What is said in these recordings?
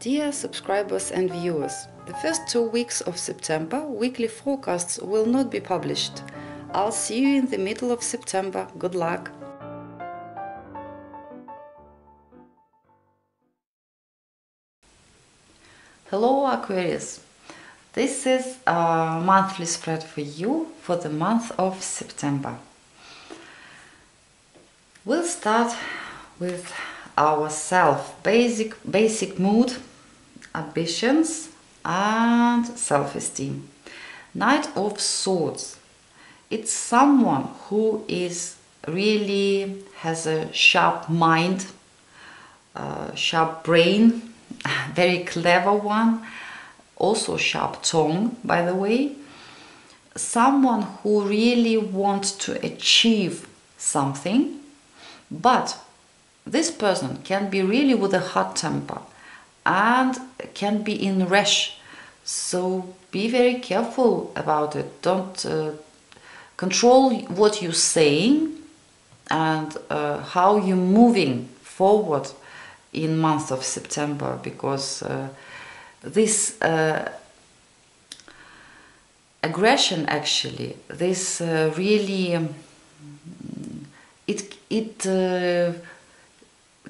Dear subscribers and viewers, the first 2 weeks of September weekly forecasts will not be published. I'll see you in the middle of September. Good luck! Hello Aquarius! This is a monthly spread for you for the month of September. We'll start with our basic mood, ambitions and self-esteem. Knight of Swords. It's someone who is really has a sharp mind, sharp brain, very clever one, also sharp tongue, by the way. Someone who really wants to achieve something, but this person can be really with a hot temper and can be in rush, so be very careful about it. Don't control what you're saying and how you're moving forward in month of September, because this aggression, actually, this really it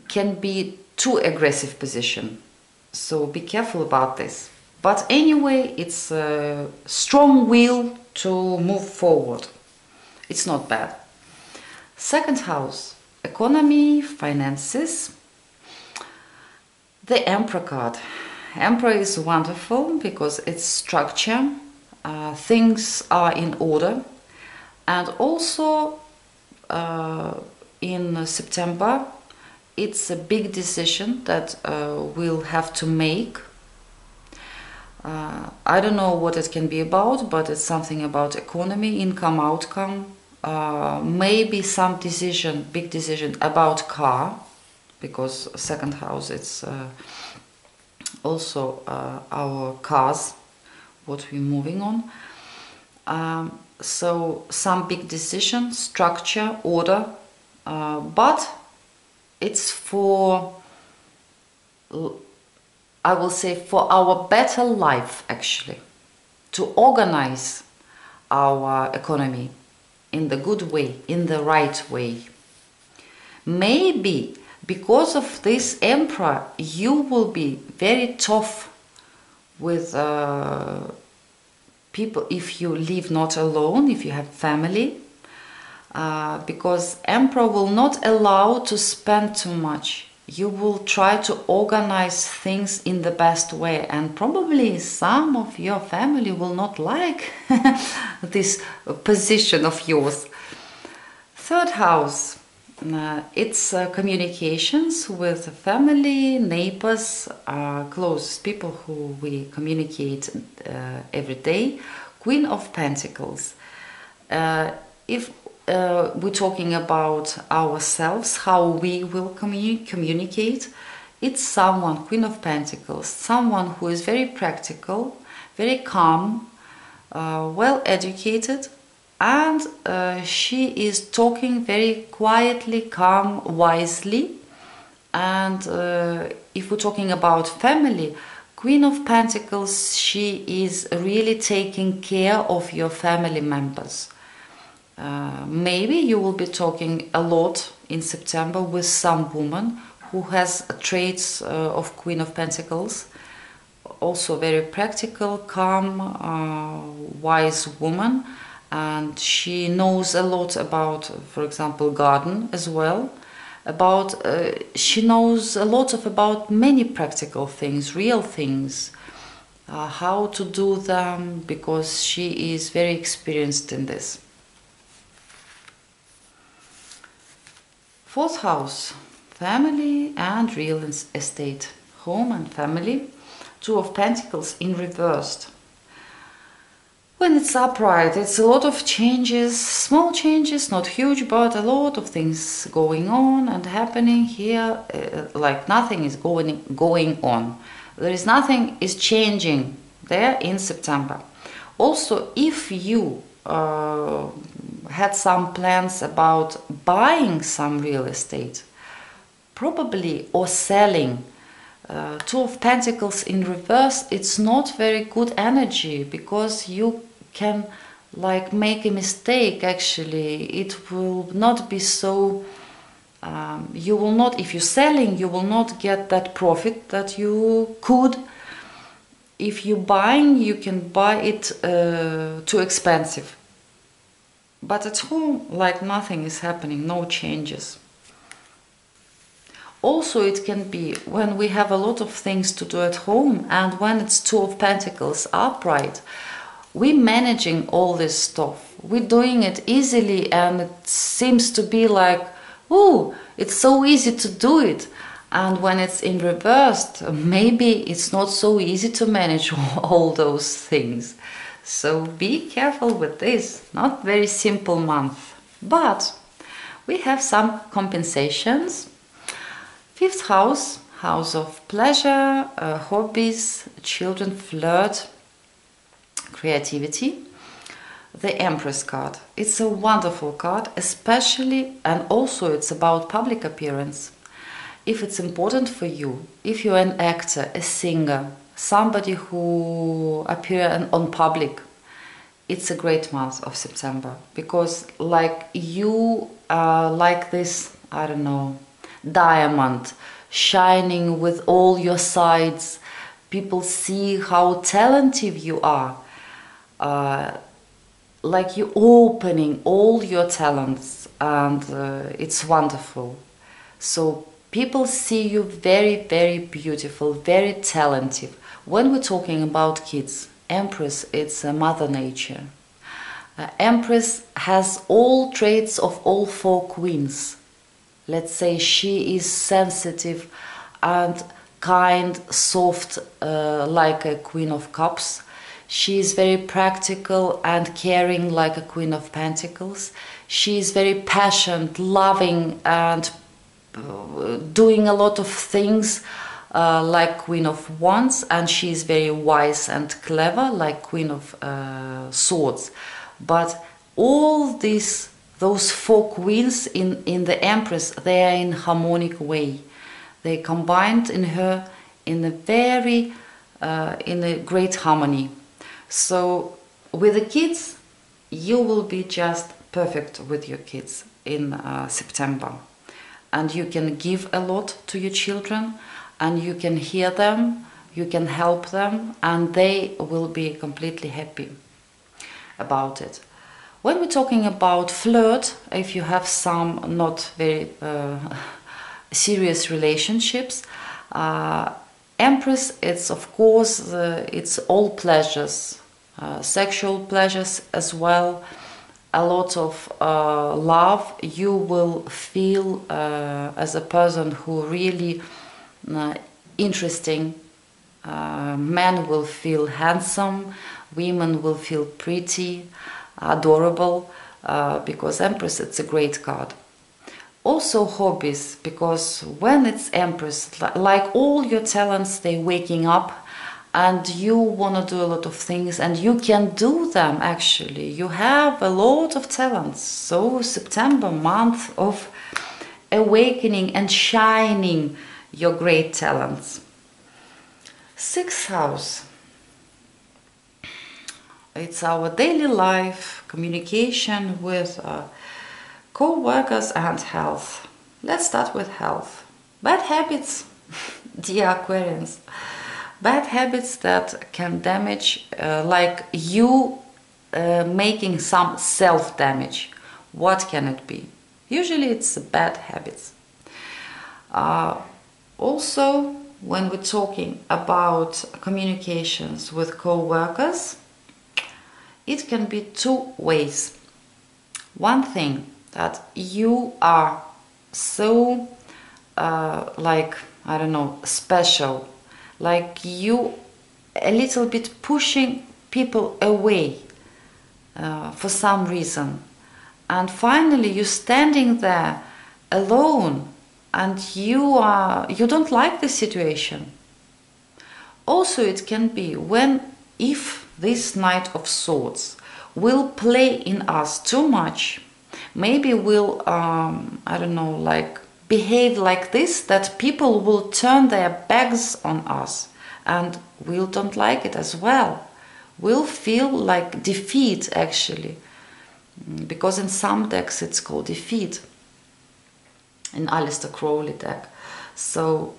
can be too aggressive position, so be careful about this. But anyway, it's a strong will to move forward. It's not bad. Second house, economy, finances. The Emperor card. Emperor is wonderful because it's structure, things are in order, and also in September it's a big decision that we'll have to make. I don't know what it can be about, but it's something about economy, income, outcome, maybe some decision, big decision about car, because second house it's also our cars, what we're moving on. So some big decision, structure, order, but it's for, I will say, for our better life, actually, to organize our economy in the good way, in the right way. Maybe because of this Emperor, you will be very tough with people if you live not alone, if you have family, because Emperor will not allow to spend too much. You will try to organize things in the best way, and probably some of your family will not like this position of yours. Third house, it's communications with family, neighbors, close people who we communicate every day. Queen of Pentacles. If we're talking about ourselves, how we will communicate, it's someone, Queen of Pentacles, someone who is very practical, very calm, well educated, and she is talking very quietly, calm, wisely. And if we're talking about family, Queen of Pentacles, she is really taking care of your family members. Maybe you will be talking a lot in September with some woman who has traits of Queen of Pentacles, also very practical, calm, wise woman, and she knows a lot about, for example, garden as well. She knows a lot about many practical things, real things, how to do them, because she is very experienced in this. Fourth house, family and real estate, home and family. Two of Pentacles in reversed. When it's upright, it's a lot of changes, small changes, not huge, but a lot of things going on and happening here, like nothing is going on. There is nothing is changing there in September. Also, if you had some plans about buying some real estate, probably, or selling, Two of Pentacles in reverse, it's not very good energy, because you can like make a mistake. Actually, it will not be so, you will not, if you're selling, you will not get that profit that you could. If you're buying, you can buy it too expensive. But at home, like nothing is happening, no changes. Also, it can be when we have a lot of things to do at home, and when it's Two of Pentacles upright, we're managing all this stuff. We're doing it easily, and it seems to be like, oh, it's so easy to do it. And when it's in reversed, maybe it's not so easy to manage all those things. So be careful with this. Not very simple month. But we have some compensations. Fifth house, house of pleasure, hobbies, children, flirt, creativity. The Empress card. It's a wonderful card, especially, and also it's about public appearance. If it's important for you, if you're an actor, a singer, somebody who appears on public, it's a great month of September, because like you are like this, I don't know, diamond shining with all your sides. People see how talented you are, like you're opening all your talents, and it's wonderful. So people see you very, very beautiful, very talented. When we're talking about kids, Empress, it's Mother Nature. Empress has all traits of all four queens. Let's say she is sensitive and kind, soft, like a Queen of Cups. She is very practical and caring, like a Queen of Pentacles. She is very passionate, loving, and doing a lot of things, like Queen of Wands. And she is very wise and clever, like Queen of Swords. But all those four queens in the Empress, they are in harmonic way. They combined in her in a very in a great harmony. So with the kids, you will be just perfect with your kids in September, and you can give a lot to your children, and you can hear them, you can help them, and they will be completely happy about it. When we're talking about flirt, if you have some not very serious relationships, Empress, it's of course, it's all pleasures, sexual pleasures as well, a lot of love. You will feel as a person who really interesting. Men will feel handsome, women will feel pretty, adorable, because Empress, it's a great card. Also hobbies, because when it's Empress, like all your talents, they waking up, and you want to do a lot of things, and you can do them. Actually, you have a lot of talents. So September, month of awakening and shining your great talents. Sixth house, it's our daily life, communication with co-workers and health. Let's start with health. Bad habits, dear Aquarians. Bad habits that can damage, like you making some self-damage. What can it be? Usually it's bad habits. Also, when we're talking about communications with co-workers, it can be two ways. One thing, that you are so like, I don't know, special, like you a little bit pushing people away for some reason, and finally you're standing there alone, and you don't like the situation. Also, it can be if this Knight of Swords will play in us too much. Maybe we'll, I don't know, like behave like this, that people will turn their backs on us, and we don't like it as well. We'll feel like defeat, actually, because in some decks it's called defeat, in Aleister Crowley deck. So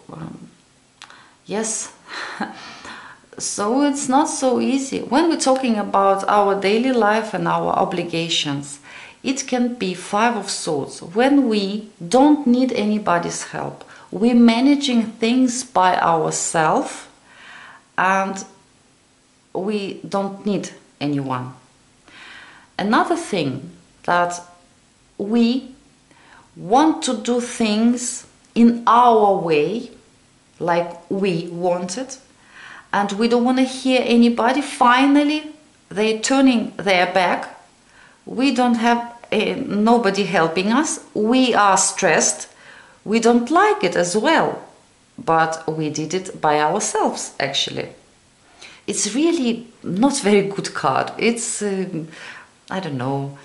yes. So it's not so easy. When we're talking about our daily life and our obligations, it can be Five of Swords. When we don't need anybody's help, we're managing things by ourselves and we don't need anyone. Another thing, that we want to do things in our way, like we want it, and we don't want to hear anybody. Finally, they're turning their back. We don't have nobody helping us. We are stressed. We don't like it as well, but we did it by ourselves, actually. It's really not very good card. It's, I don't know,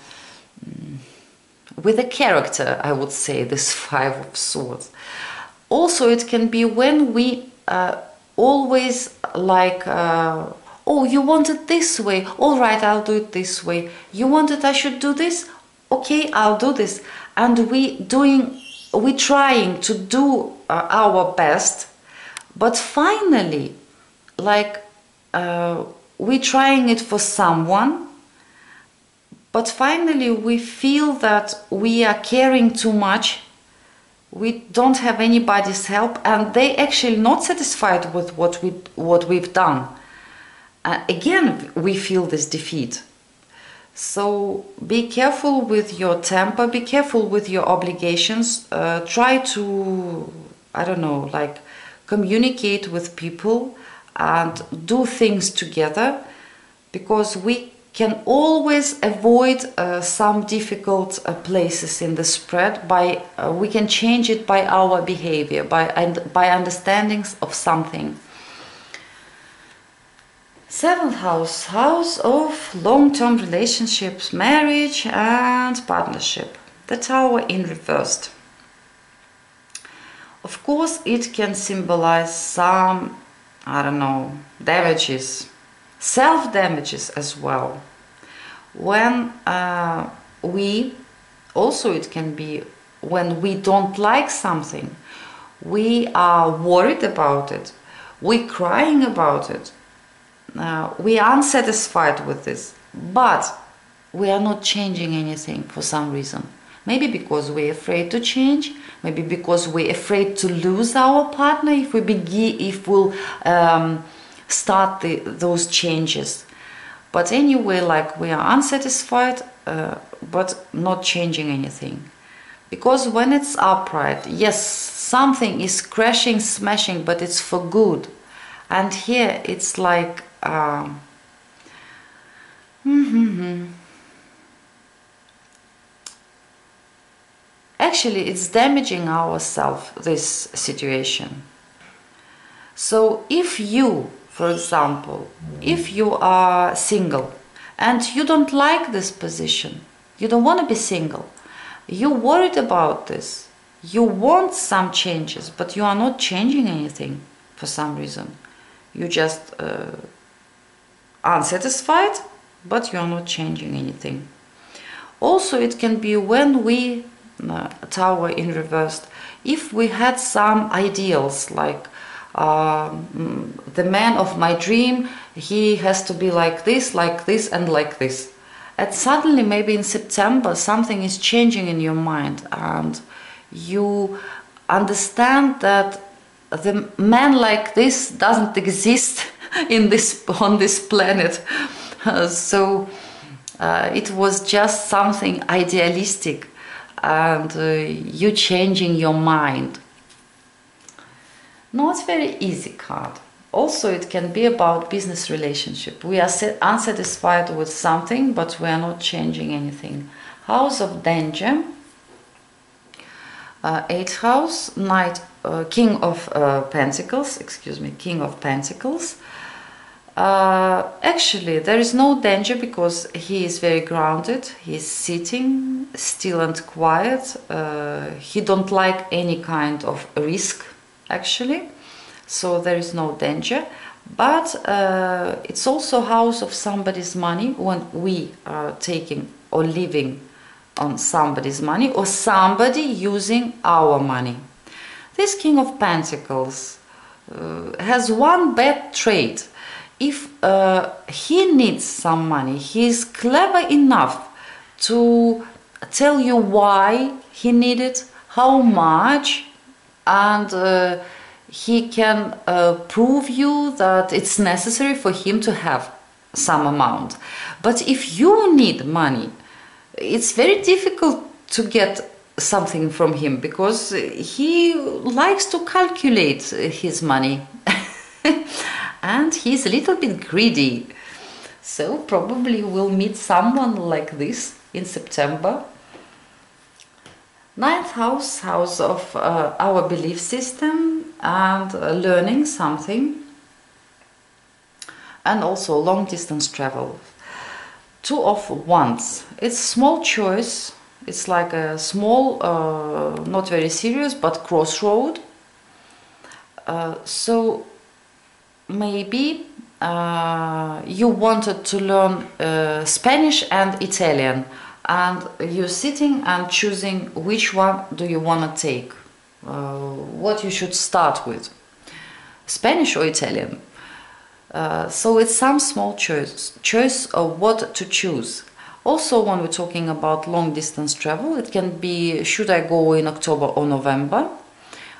with a character, I would say, this Five of Swords. Also, it can be when we always like, oh, you want it this way, all right, I'll do it this way. You want it, I should do this, okay, I'll do this. And we trying to do our best, but finally, like, we trying it for someone, but finally we feel that we are caring too much. We don't have anybody's help, and they actually not satisfied with what we've done. Again, we feel this defeat. So be careful with your temper, be careful with your obligations. Try to, I don't know, like communicate with people and do things together, because we can always avoid some difficult places in the spread by we can change it by our behavior, by understandings of something. Seventh house, house of long-term relationships, marriage and partnership. The Tower in reversed. Of course, it can symbolize some, I don't know, damages, self-damages as well. When it can be when we don't like something, we are worried about it, we're crying about it, we are unsatisfied with this, but we are not changing anything for some reason. Maybe because we're afraid to change, maybe because we're afraid to lose our partner if we'll start those changes. But anyway, like, we are unsatisfied, but not changing anything. Because when it's upright, yes, something is crashing, smashing, but it's for good. And here it's like actually it's damaging ourselves, this situation. So if you, for example, if you are single and you don't like this position, you don't want to be single, you're worried about this, you want some changes, but you are not changing anything for some reason. You just unsatisfied, but you are not changing anything. Also, it can be when we Tower in reversed, if we had some ideals, like the man of my dream, he has to be like this, and like this. And suddenly, maybe in September, something is changing in your mind, and you understand that the man like this doesn't exist on this planet. So it was just something idealistic, and you changing your mind. Not very easy card. Also, it can be about business relationship. We are unsatisfied with something, but we are not changing anything. House of danger. 8th house, Knight, King of Pentacles. Excuse me, King of Pentacles. Actually, there is no danger because he is very grounded. He is sitting still and quiet. He don't like any kind of risk, actually. So there is no danger. But it's also house of somebody's money when we are taking or living on somebody's money or somebody using our money. This King of Pentacles has one bad trait. If he needs some money, he is clever enough to tell you why he needs it, how much, and he can prove you that it's necessary for him to have some amount. But if you need money, it's very difficult to get something from him because he likes to calculate his money. And he's a little bit greedy. So probably we'll meet someone like this in September. Ninth house, house of our belief system and learning something. And also long distance travel. Two of Wands. It's small choice. It's like a small, not very serious, but crossroad. So maybe you wanted to learn Spanish and Italian, and you're sitting and choosing which one do you want to take, what you should start with, Spanish or Italian. So it's some small choice of what to choose. Also, when we're talking about long distance travel, it can be, should I go in October or November,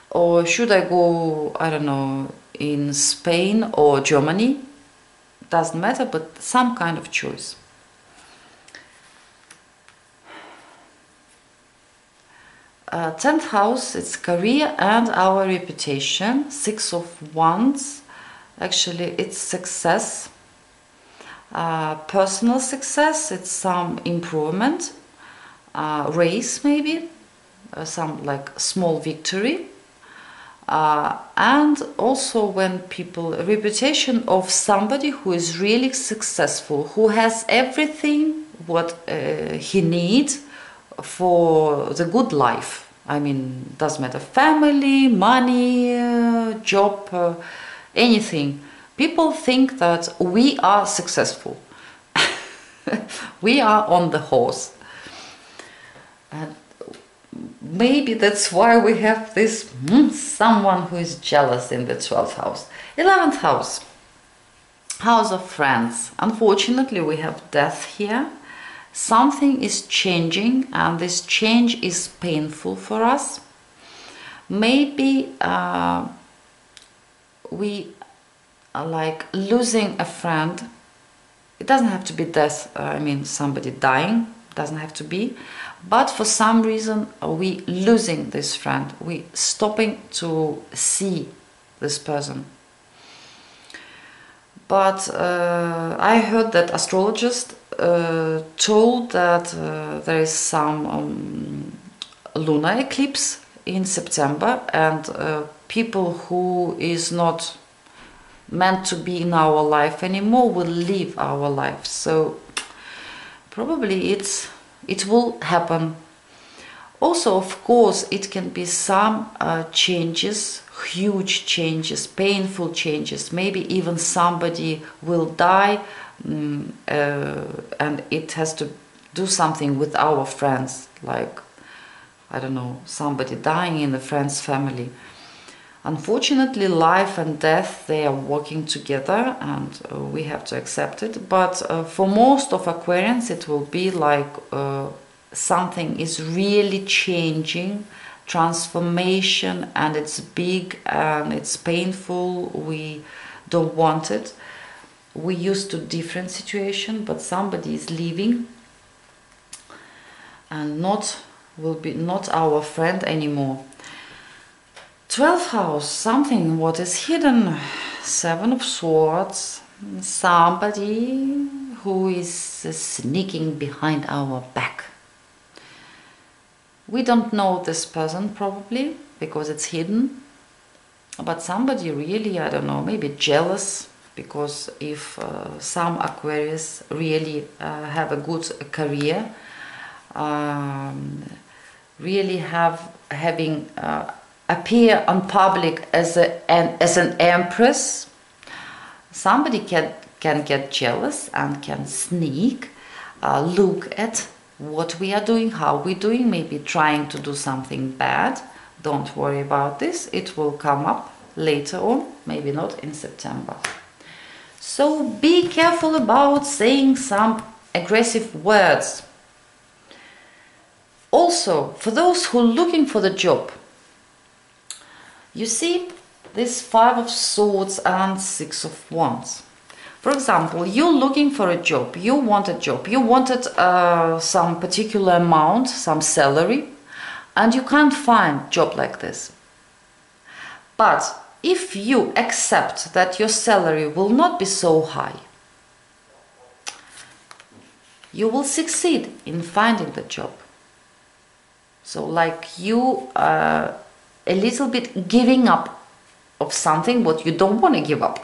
or should I go, I don't know, in Spain or Germany? Doesn't matter, but some kind of choice. Tenth house, it's career and our reputation. Six of Wands, actually it's success, personal success, it's some improvement, race maybe, some like small victory. And also when people, reputation of somebody who is really successful, who has everything what he needs for the good life. I mean, doesn't matter, family, money, job, anything. People think that we are successful. We are on the horse. And maybe that's why we have this someone who is jealous in the 12th house. 11th house, house of friends. Unfortunately, we have death here. Something is changing, and this change is painful for us. Maybe we are like losing a friend. It doesn't have to be death, I mean somebody dying, doesn't have to be. But for some reason we losing this friend, we stopping to see this person. But I heard that astrologist told that there is some lunar eclipse in September, and people who is not meant to be in our life anymore will leave our life. So probably it will happen. Also, of course, it can be some changes, huge changes, painful changes. Maybe even somebody will die, and it has to do something with our friends, like, I don't know, somebody dying in the friend's family. Unfortunately, life and death, they are working together, and we have to accept it. But for most of Aquarians, it will be like something is really changing, transformation, and it's big and it's painful. We don't want it. We used to different situation, but somebody is leaving and will be not our friend anymore. 12th house, something what is hidden. 7 of Swords, somebody who is sneaking behind our back. We don't know this person probably because it's hidden, but somebody really, I don't know, maybe jealous because if some Aquarius really have a good career, really having appear on public as an empress, somebody can get jealous and can sneak look at what we are doing, how we're doing, maybe trying to do something bad. Don't worry about this, it will come up later on, maybe not in September. So be careful about saying some aggressive words. Also, for those who are looking for the job, you see this 5 of Swords and 6 of Wands. For example, you're looking for a job, you want a job, you wanted some particular amount, some salary, and you can't find a job like this. But if you accept that your salary will not be so high, you will succeed in finding the job. So like you are a little bit giving up of something what you don't want to give up.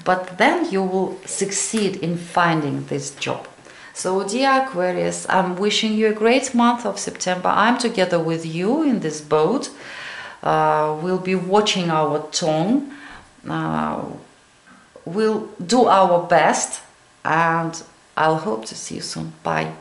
But then you will succeed in finding this job. So dear Aquarius, I'm wishing you a great month of September. I'm together with you in this boat. We'll be watching our tone. We'll do our best, and I'll hope to see you soon. Bye.